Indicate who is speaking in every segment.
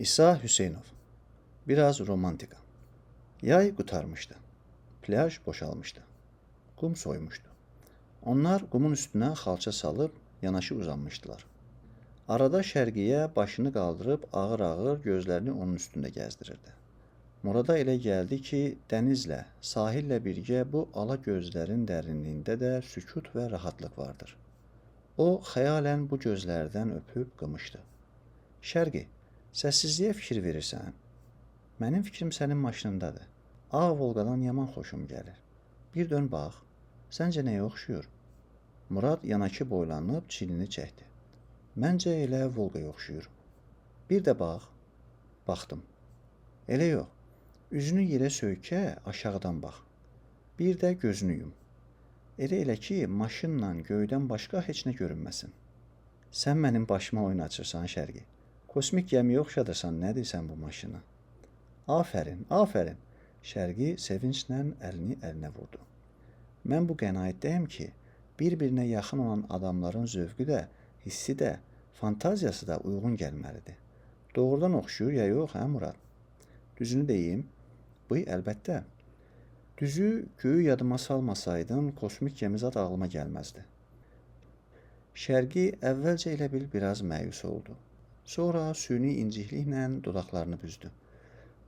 Speaker 1: İsa Hüseynov. Biraz romantika. Yay qurtarmışdı. Plaj boşalmışdı. Qum soymuşdu. Onlar qumun üstünə xalça salıb yanaşı uzanmışdılar. Arada şərqiyə başını qaldırıb ağır-ağır gözlərini onun üstündə gəzdirirdi. Murada elə gəldi ki, dənizlə, sahillə birgə bu ala gözlərin dərinliyində də sükut və rahatlıq vardır. O, xəyalən bu gözlərdən öpüb qımışdı. Şərqi, səssizliyə fikir verirsən? Mənim fikrim sənin maşınındadır. Ağ Volqadan yaman xoşum gəlir. Bir dön bax, səncə nəyə oxşuyur? Murad yanakı boylanıb çilini çəkdi. Məncə elə Volqaya oxşuyur. Bir də bax. Baxdım. Elə yox. Üzünü yerə söykə, aşağıdan bax. Bir də gözünü yum. Elə ki, maşınla göydən başqa heç nə görünməsin. Sən mənim başıma oyun açırsan, Şərqi. Kosmik gəmiyə oxşadırsan, nədir sən bu maşına? Afərin, afərin. Şərqi sevinclə əlini əlinə vurdu. Mən bu qənaətdəyəm ki, bir-birinə yaxın olan adamların zövqü də, hissi də, fantaziyası da uyğun gəlməlidir. Doğrudan oxşuyur ya yox, hə Murad? Düzünü deyim, bıy, əlbəttə. Düzü, göyü yadıma salmasaydım, kosmik gəmi zad ağlıma gəlməzdi. Şərqi əvvəlcə elə bil biraz məyus oldu. Sonra süni incikliklə dodaqlarını büzdü.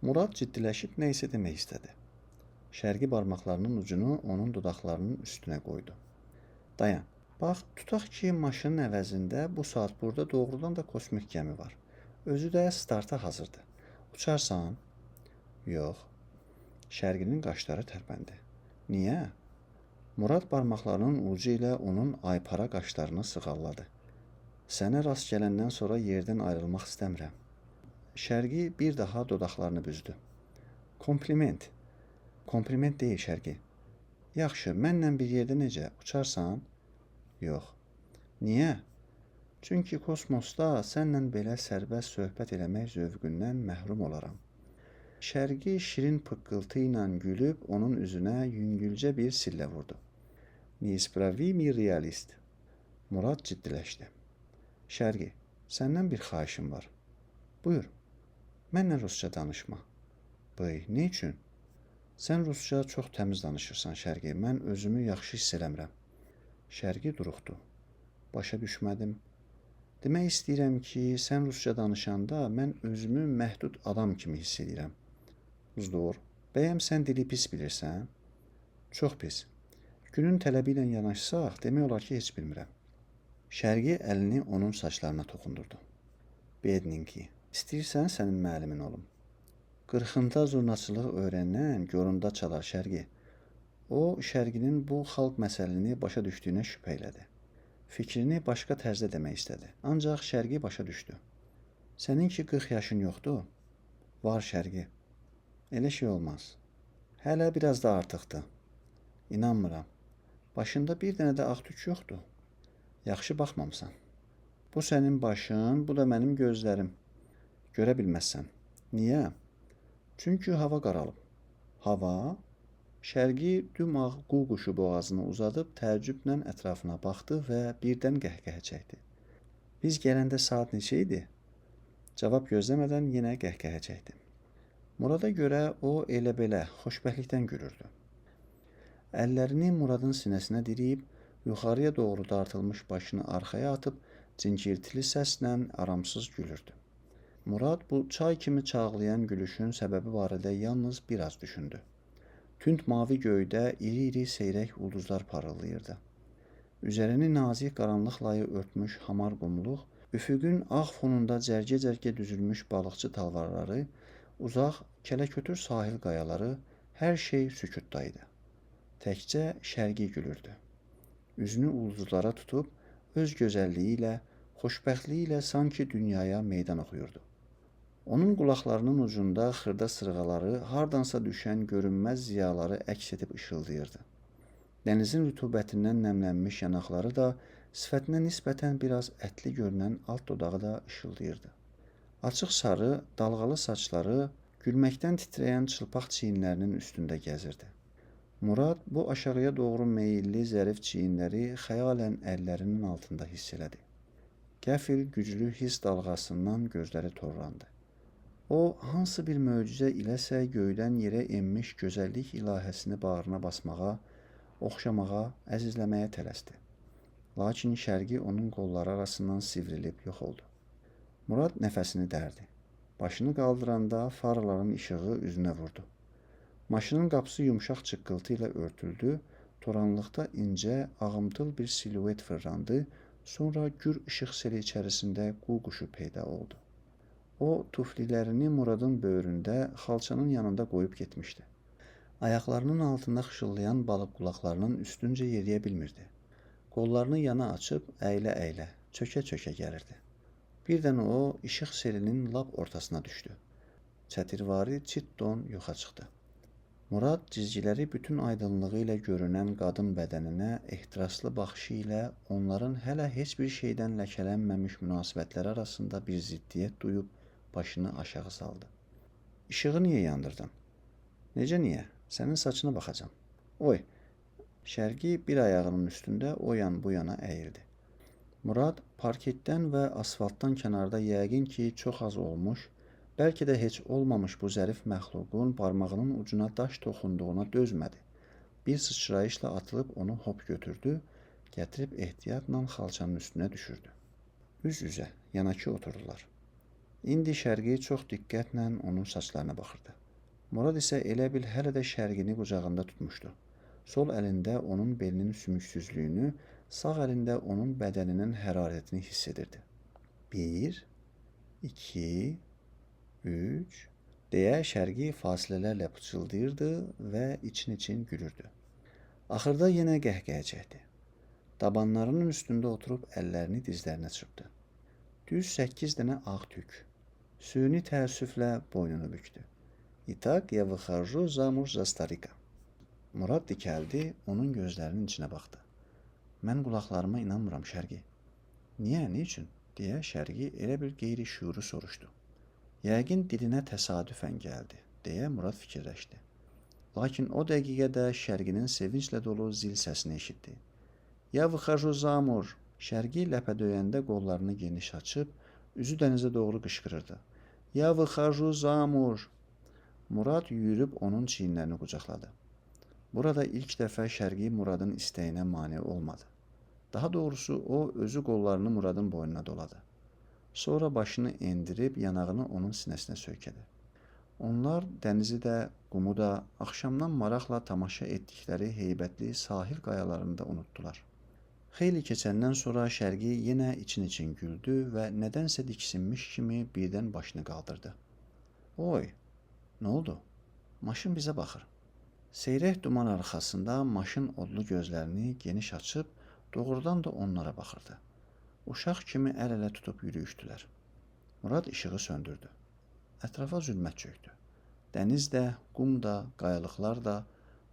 Speaker 1: Murad ciddiləşib nə isə demək istədi. Şərqi barmaqlarının ucunu onun dodaqlarının üstünə qoydu. Dayan, bax, tutaq ki, maşının əvəzində bu saat burada doğrudan da kosmik gəmi var. Özü də starta hazırdır. Uçarsan? Yox. Şərqinin qaşları tərpəndi. Niyə? Murad barmaqlarının ucu ilə onun aypara qaşlarını sığalladı. Sənə rast gələndən sonra yerdən ayrılmaq istəmirəm. Şərqi bir daha dodaqlarını büzdü. Kompliment. Kompliment deyil, Şərqi. Yaxşı, mənlə bir yerdə necə? Uçarsan? Yox. Niyə? Çünki kosmosda sənlə belə sərbəst söhbət eləmək zövqündən məhrum olaram. Şərqi şirin pıqqıltı ilə gülüb onun üzünə yüngülcə bir sillə vurdu. Nispravimi realist. Murad ciddiləşdi. Şərqi, səndən bir xahişim var. Buyur. Mənlə rusca danışma. Bıy, nə üçün? Sən rusca çox təmiz danışırsan, Şərqi. Mən özümü yaxşı hiss eləmirəm. Şərqi duruxdu. Başa düşmədim. Demək istəyirəm ki, sən rusca danışanda mən özümü məhdud adam kimi hiss edirəm. Uzdur. Bəyəm sən dili pis bilirsən? Çox pis. Günün tələbi ilə yanaşsaq, demək olar ki, heç bilmirəm. Şərqi əlini onun saçlarına toxundurdu. Bedninki, istəyirsən sənin müəllimin olum. 40-da zurnaçılıq öyrənən göründə çalar, Şərqi. O, Şərqinin bu xalq məsələni başa düşdüyünə şübhə elədi. Fikrini başqa tərzdə demək istədi. Ancaq Şərqi başa düşdü. Səninki 40 yaşın yoxdur? Var, Şərqi. Elə şey olmaz. Hələ biraz da artıqdır. İnanmıram. Başında bir dənə də ağ tük yoxdur. Yaxşı baxmamısan. Bu sənin başın, bu da mənim gözlərim. Görə bilməzsən. Niyə? Çünki hava qaralıb. Hava? Şərqi dümağ qu-quşu boğazını uzadıb təəccüblə ətrafına baxdı və birdən qəhqəhə çəkdi. Biz gələndə saat neçə idi? Cavab gözləmədən yenə qəhqəhə çəkdi. Murada görə o elə-belə xoşbəxtlikdən gülürdü. Əllərini Muradın sinəsinə diriyib, yuxarıya doğru dartılmış başını arxaya atıb, cinkirtili səslə aramsız gülürdü. Murad bu çay kimi çağlayan gülüşün səbəbi barədə yalnız biraz düşündü. Tünd mavi göydə iri-iri seyrək ulduzlar parıldayırdı. Üzərini nazik qaranlıq layı örtmüş hamar qumluq, üfüqün ağ fonunda cərgə-cərgə düzülmüş balıqçı talvarları, uzaq, kələkötür sahil qayaları, hər şey sükutdaydı. Təkcə Şərqi gülürdü. Üzünü ulduzlara tutub, öz gözəlliyi ilə, xoşbəxtliyi ilə sanki dünyaya meydan oxuyurdu. Onun qulaqlarının ucunda xırda sırğaları, hardansa düşən görünməz ziyaları əks edib ışıldayırdı. Dənizin rütubətindən nəmlənmiş yanaqları da, sifətinə nisbətən biraz ətli görünən alt dodağı da ışıldayırdı. Açıq sarı, dalğalı saçları, gülməkdən titrəyən çılpaq çiyinlərinin üstündə gəzirdi. Murad bu aşağıya doğru meyilli zərif çiyinləri xəyalən əllərinin altında hiss elədi. Qəfil güclü hiss dalğasından gözləri torlandı. O, hansı bir möcüzə iləsə göydən yerə enmiş gözəllik ilahəsini bağrına basmağa, oxşamağa, əzizləməyə tələsdi. Lakin şərqi onun qolları arasından sivrilib yox oldu. Murad nəfəsini dərdi. Başını qaldıranda faraların işığı üzünə vurdu. Maşının qapısı yumşaq çıqqıltı ilə örtüldü, toranlıqda incə, ağımtıl bir siluet fırlandı, sonra gür işıq seli içərisində qu quşu peyda oldu. O, tuflilərini Muradın böyründə, xalçanın yanında qoyub getmişdi. Ayaqlarının altında xışıllayan balıq qulaqlarının üstüncə yeriyə bilmirdi. Qollarını yana açıb, əylə-əylə, çökə-çökə gəlirdi. Birdən o, işıq selinin lap ortasına düşdü. Çətirvari çit don yoxa çıxdı. Murad cizgiləri bütün aydınlığı ilə görünən qadın bədəninə ehtiraslı baxışı ilə onların hələ heç bir şeydən ləkələnməmiş münasibətləri arasında bir ziddiyyət duyub başını aşağı saldı. İşığı niyə yandırdın? Necə niyə? Sənin saçına baxacam. Oy! Şərqi bir ayağının üstündə o yan bu yana əyildi. Murad parketdən və asfaltdan kənarda yəqin ki, çox az olmuş, bəlkə də heç olmamış bu zərif məxluqun barmağının ucuna daş toxunduğuna dözmədi. Bir sıçrayışla atılıb onu hop götürdü, gətirib ehtiyatla xalçanın üstünə düşürdü. Üz-üzə, yanakı oturdular. İndi Şərqi çox diqqətlə onun saçlarına baxırdı. Murad isə elə bil hələ də Şərqini qucağında tutmuşdu. Sol əlində onun belinin sümüksüzlüyünü, sağ əlində onun bədəninin hərarətini hiss edirdi. 1, 2, 3 deyə Şərqi fasilələrlə pıçıldayırdı və için-için gülürdü. Axırda yenə qəhqəhə çəkdi. Dabanlarının üstündə oturub əllərini dizlərinə çırpdı. Düz 8 dənə ağ tük. Süni təəssüflə boynunu bükdü. İtak ya выхожу замуж за старика. Murad dikəldi, onun gözlərinin içinə baxdı. Mən qulaqlarıma inanmıram Şərqi. Niyə, nə üçün? Deyə Şərqi elə bir qeyri-şüuru soruşdu. Yəqin dilinə təsadüfən gəldi, deyə Murad fikirləşdi. Lakin o dəqiqədə Şərqinin sevinclə dolu zil səsini eşitdi. Ya выхожу замуж! Şərqi ləpə döyəndə qollarını geniş açıb, üzü dənizə doğru qışqırırdı. Ya выхожу замуж! Murad yürüyüb onun çiyinlərini qucaqladı. Burada ilk dəfə Şərqi Muradın istəyinə mane olmadı. Daha doğrusu o özü qollarını Muradın boynuna doladı. Sonra başını endirib yanağını onun sinəsinə söykədi. Onlar dənizi də, qumu da, axşamdan maraqla tamaşa etdikləri heybətli sahil qayalarında unutdular. Xeyli keçəndən sonra Şərqi yenə için-için güldü və nədənsə diksinmiş kimi birdən başını qaldırdı. Oy, nə oldu? Maşın bizə baxır. Seyrək duman arxasında maşın odlu gözlərini geniş açıb, doğrudan da onlara baxırdı. Uşaq kimi əl-ələ tutub yürüyüşdülər. Murad işığı söndürdü. Ətrafa zülmət çöktü. Dəniz də, qum da, qayalıqlar da,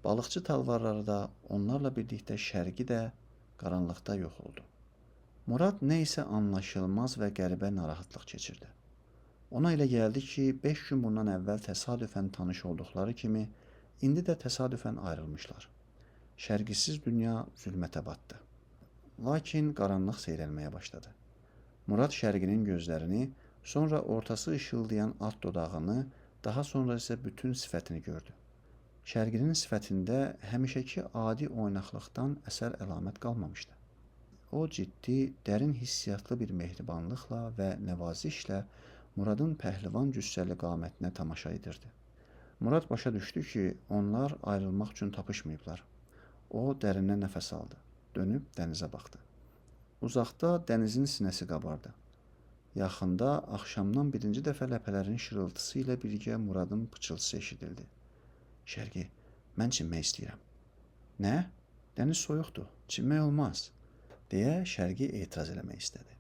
Speaker 1: balıqçı talvarları da, onlarla birlikdə Şərqi də qaranlıqda yox oldu. Murad nə isə anlaşılmaz və qəribə narahatlıq keçirdi. Ona elə gəldi ki, 5 gün bundan əvvəl təsadüfən tanış olduqları kimi, indi də təsadüfən ayrılmışlar. Şərqisiz dünya zülmətə batdı. Lakin qaranlıq seyrəlməyə başladı. Murad Şərqinin gözlərini, sonra ortası işıldayan alt dodağını, daha sonra isə bütün sifətini gördü. Şərqinin sifətində həmişəki adi oynaqlıqdan əsər əlamət qalmamışdı. O ciddi, dərin hissiyatlı bir mehribanlıqla və nəvazişlə Muradın pəhlivan cüssəli qamətinə tamaşa edirdi. Murad başa düşdü ki, onlar ayrılmaq üçün tapışmayıblar. O dərindən nəfəs aldı. Dönüb dənizə baxdı. Uzaqda dənizin sinəsi qabardı. Yaxında axşamdan birinci dəfə ləpələrin şırıltısı ilə birgə Muradın pıçıltısı eşidildi. Şərqi, mən çimmək istəyirəm. Nə? Dəniz soyuqdur, çimmək olmaz, deyə Şərqi etiraz eləmək istədi.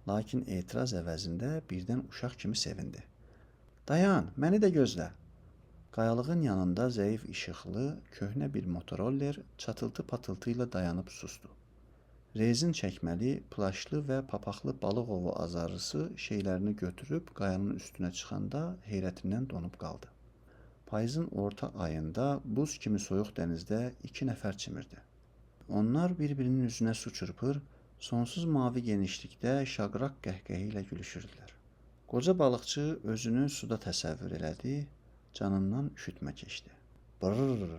Speaker 1: Lakin etiraz əvəzində birdən uşaq kimi sevindi. Dayan, məni də gözlə. Qayalığın yanında zəif işıqlı, köhnə bir motoroller çatıltı-patıltı ilə dayanıb susdu. Rezin çəkməli, plaşlı və papaqlı balıq ovu azarısı şeylərini götürüb qayanın üstünə çıxanda heyrətindən donub qaldı. Payızın orta ayında buz kimi soyuq dənizdə 2 nəfər çimirdi. Onlar bir-birinin üzünə su çırpır, sonsuz mavi genişlikdə şaqraq qəhqəhi ilə gülüşürdülər. Qoca balıqçı özünü suda təsəvvür elədi, canından üşütmə keçdi. Brrr,